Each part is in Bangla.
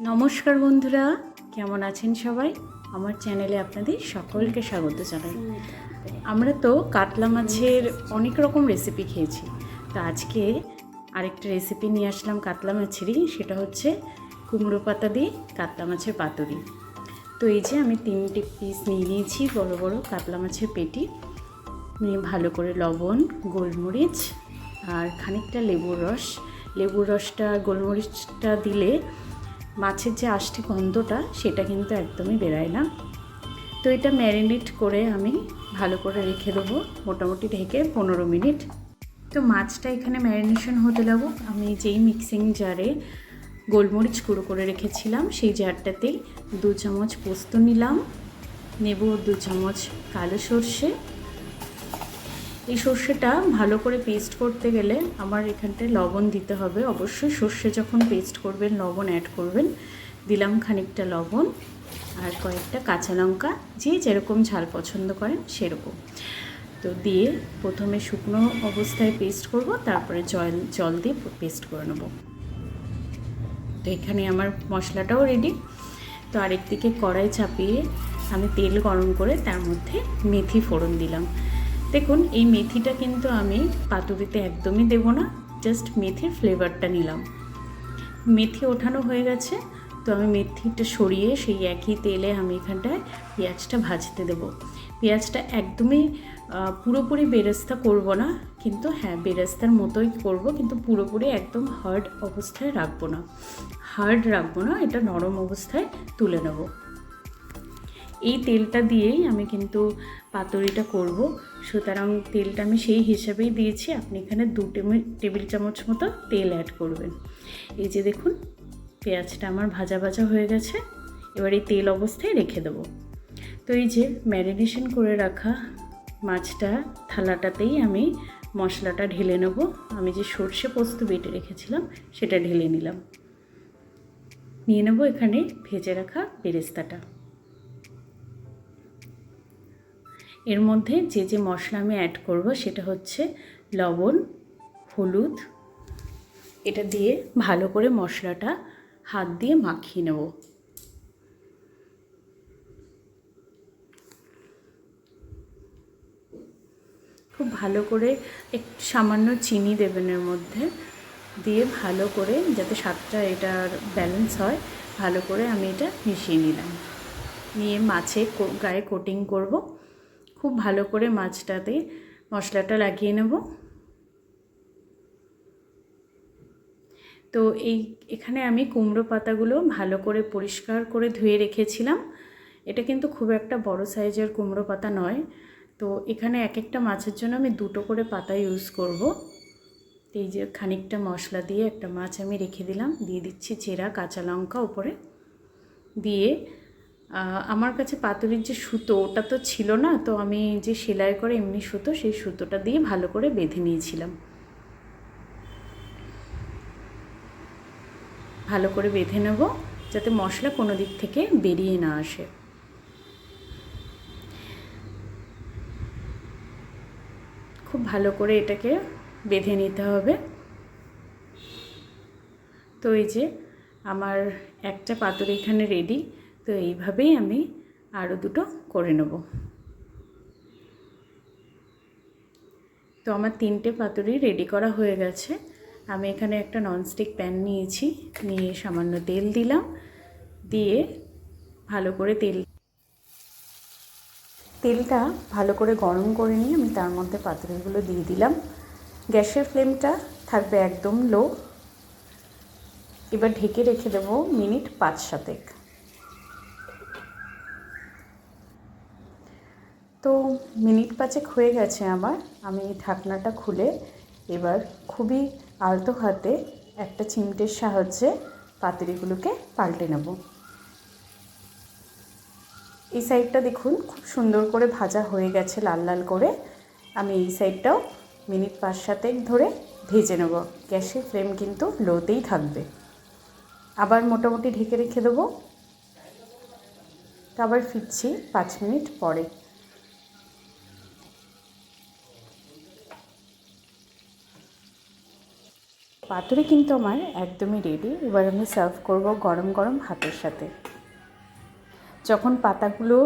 নমস্কার বন্ধুরা, কেমন আছেন সবাই? আমার চ্যানেলে আপনাদের সকলকে স্বাগত জানাই। আমরা তো কাতলা মাছের অনেক রকম রেসিপি খেয়েছি, তো আজকে আরেকটা রেসিপি নিয়ে আসলাম কাতলা মাছেরই। সেটা হচ্ছে কুমড়ো পাতা দিয়ে কাতলা মাছের পাতুরি। তো এই যে আমি 3টে পিস নিয়ে নিয়েছি, বড় বড় কাতলা মাছের পেটি নিয়ে ভালো করে লবণ, গোলমরিচ আর খানিকটা লেবুর রসটা গোলমরিচটা দিলে মাছের যে আষ্টি গন্ধটা সেটা কিন্তু একদমই বেরোয় না। তো এটা ম্যারিনেট করে আমি ভালো করে রেখে দেবো, মোটামুটি ঢেকে 15 মিনিট। তো মাছটা এখানে ম্যারিনেশন হতে লাগুক। আমি যেই মিক্সিং জারে গোলমরিচ গুঁড়ো করে রেখেছিলাম সেই জারটাতেই 2 চামচ পোস্ত নিলাম, নেব 2 চামচ কালো সর্ষে। এই সর্ষেটা ভালো করে পেস্ট করতে গেলে আমার এখানটায় লবণ দিতে হবে। অবশ্যই সর্ষে যখন পেস্ট করবেন লবণ অ্যাড করবেন। দিলাম খানিকটা লবণ আর কয়েকটা কাঁচা লঙ্কা, যে যেরকম ঝাল পছন্দ করেন সেরকম। তো দিয়ে প্রথমে শুকনো অবস্থায় পেস্ট করব, তারপরে জল দিয়ে পেস্ট করে নেব। তো এখানে আমার মশলাটাও রেডি। তো আরেকদিকে কড়াই চাপিয়ে আমি তেল গরম করে তার মধ্যে মেথি ফোড়ন দিলাম। দেখুন, এই মেথিটা কিন্তু আমি পাতুরিতে একদমই দেব না, জাস্ট মেথির ফ্লেভারটা নিলাম। মেথি ওঠানো হয়ে গেছে, তো আমি মেথিটা সরিয়ে সেই একই তেলে আমি এখানটায় পেঁয়াজটা ভাজতে দেব। পেঁয়াজটা একদমই পুরোপুরি বেরেস্তা করব না, কিন্তু হ্যাঁ বেরেস্তার মতোই করব, কিন্তু পুরোপুরি একদম হার্ড অবস্থায় রাখবো না, এটা নরম অবস্থায় তুলে নেব। এই তেলটা দিয়েই আমি কিন্তু পাতুরিটা করব, সুতরাং তেলটা আমি সেই হিসাবেই দিয়েছি। আপনি এখানে 2 টেবিল চামচ মতো তেল অ্যাড করবেন। এই যে দেখুন, পেঁয়াজটা আমার ভাজা হয়ে গেছে। এবার এই তেল অবস্থায় রেখে দেবো। তো এই যে ম্যারিনেশন করে রাখা মাছটা থালাটাতেই আমি মশলাটা ঢেলে নেব। আমি যে সর্ষে পোস্ত বেটে রেখেছিলাম সেটা ঢেলে নিয়ে নেব এখানে ভেজে রাখা বেরেস্তাটা। এর মধ্যে যে মশলা আমি অ্যাড করব সেটা হচ্ছে লবণ, হলুদ। এটা দিয়ে ভালো করে মশলাটা হাত দিয়ে মাখিয়ে নেব। খুব ভালো করে একটু সামান্য চিনি দেবেন এর মধ্যে, দিয়ে ভালো করে যাতে স্বাদটা এটার ব্যালেন্স হয়, ভালো করে আমি এটা মিশিয়ে নিলাম। নিয়ে মাছে গায়ে কোটিং করব। খুব ভালো করে মাছটাতে মশলাটা লাগিয়ে নেব। তো এখানে আমি কুমড়ো পাতাগুলো ভালো করে পরিষ্কার করে ধুয়ে রেখেছিলাম। এটা কিন্তু খুব একটা বড় সাইজের কুমড়ো পাতা নয়। তো এখানে এক একটা মাছের জন্য আমি 2টো করে পাতা ইউজ করব। এই যে খানিকটা মশলা দিয়ে একটা মাছ আমি রেখে দিলাম, দিয়ে দিচ্ছি চেরা কাঁচা লঙ্কা উপরে দিয়ে। আমার কাছে পাতুরির যে সুতো ওটা তো ছিল না, তো আমি যে সেলাই করে এমনি সুতো, সেই সুতোটা দিয়ে ভালো করে বেঁধে নিয়েছিলাম। ভালো করে বেঁধে নেব যাতে মশলা কোনো দিক থেকে বেরিয়ে না আসে। খুব ভালো করে এটাকে বেঁধে নিতে হবে। তো এই যে আমার একটা পাতুরি এখানে রেডি। তো এইভাবেই আমি আরও 2টো করে নেব। তো আমার 3টে পাতুরি রেডি করা হয়ে গেছে। আমি এখানে একটা ননস্টিক প্যান নিয়েছি, নিয়ে সামান্য তেল দিলাম, দিয়ে ভালো করে তেলটা ভালো করে গরম করে নিয়ে আমি তার মধ্যে পাতুরিগুলো দিয়ে দিলাম। গ্যাসের ফ্লেমটা থাকবে একদম লো। এবার ঢেকে রেখে দেবো মিনিট 5-7। তো মিনিট 5 হয়ে গেছে আমার। আমি ঢাকনাটা খুলে এবার খুবই আলতো হাতে একটা চিমটের সাহায্যে পাতুরিগুলোকে পাল্টে নেব। এই সাইডটা দেখুন খুব সুন্দর করে ভাজা হয়ে গেছে লাল লাল করে। আমি এই সাইডটাও মিনিট 5-7 ধরে ভেজে নেব। গ্যাসের ফ্লেম কিন্তু লোতেই থাকবে। আবার মোটামুটি ঢেকে রেখে দেবো। আবার ফিরছি 5 মিনিট পরে। পাতুরি কিন্তু আমার একদমই রেডি। এবার আমি সার্ভ করব গরম গরম ভাতের সাথে। যখন পাতাগুলো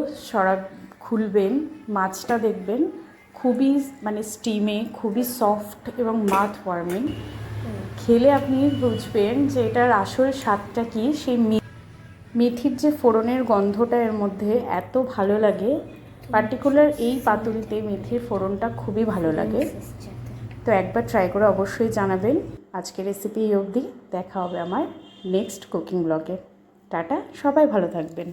খুলবেন, মাছটা দেখবেন খুবই মানে স্টিমে, খুবই সফট এবং মাউথ ওয়ার্মিং। খেলে আপনি বুঝবেন যে এটার আসল স্বাদটা কী। সেই মেথির যে ফোড়নের গন্ধটা এর মধ্যে এত ভালো লাগে, পার্টিকুলার এই পাতুরিতে মেথির ফোড়নটা খুবই ভালো লাগে। তো একবার ট্রাই করে অবশ্যই জানাবেন। আজকের রেসিপি এই অবধি, দেখা হবে আমার নেক্সট কুকিং ব্লগে। টাটা, সবাই ভালো থাকবেন।